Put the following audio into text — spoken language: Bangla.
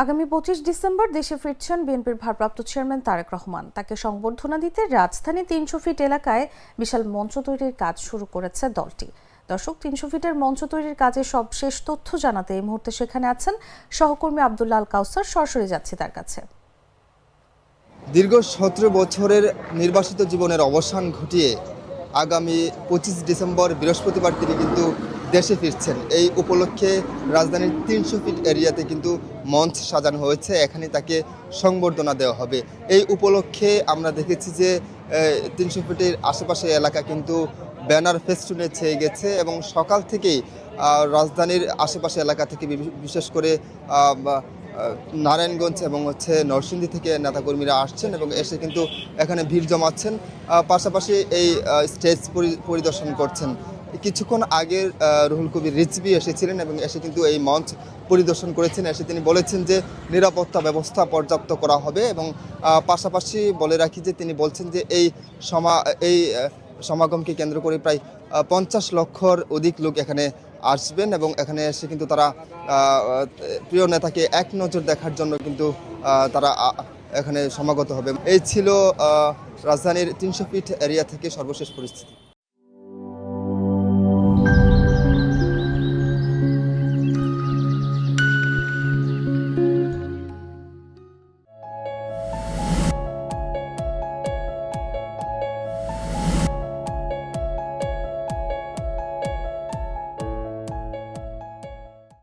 আগামী ২৫ ডিসেম্বর দেশে ফিরছেন বিএনপির ভারপ্রাপ্ত চেয়ারম্যান তারেক রহমান। তাকে সংবর্ধনা দিতে রাজধানী ৩০০ ফিট এলাকায় বিশাল মঞ্চ তৈরির কাজ শুরু করেছে দলটি। দর্শক, ৩০০ ফিটের মঞ্চ তৈরির কাজে সবশেষ তথ্য জানাতে এই মুহূর্তে সেখানে আছেন সহকর্মী আব্দুল্লাহ আল কাউসার। সরাসরি যাচ্ছি তার কাছে। দীর্ঘ ১৭ বছরের নির্বাসিত জীবনের অবসান ঘটিয়ে আগামী ২৫ ডিসেম্বর বৃহস্পতিবার তিনি কিন্তু দেশে ফিরছেন। এই উপলক্ষে রাজধানীর ৩০০ ফিট এরিয়াতে কিন্তু মঞ্চ সাজানো হয়েছে, এখানে তাকে সংবর্ধনা দেওয়া হবে। এই উপলক্ষে আমরা দেখেছি যে ৩০০ ফিটের আশেপাশে এলাকা কিন্তু ব্যানার ফেস্টুনে ছেয়ে গেছে এবং সকাল থেকেই রাজধানীর আশেপাশে এলাকা থেকে বিশেষ করে নারায়ণগঞ্জ এবং নরসিংদী থেকে নেতাকর্মীরা আসছেন এবং এসে কিন্তু এখানে ভিড় জমাচ্ছেন, পাশাপাশি এই স্টেজ পরিদর্শন করছেন। কিছুক্ষণ আগে রুহুল কবির রিজভী এসেছিলেন এবং এসে কিন্তু এই মঞ্চ পরিদর্শন করেছেন। এসে তিনি বলেছেন যে নিরাপত্তা ব্যবস্থা পর্যাপ্ত করা হবে এবং পাশাপাশি বলে রাখি যে তিনি বলছেন যে এই সমাগমকে কেন্দ্র করে প্রায় ৫০ লক্ষর অধিক লোক এখানে আসবেন এবং এখানে এসে কিন্তু তারা প্রিয় নেতাকে এক নজর দেখার জন্য কিন্তু তারা এখানে সমাগত হবে। এই ছিল রাজধানীর ৩০০ ফিট এরিয়া থেকে সর্বশেষ পরিস্থিতি।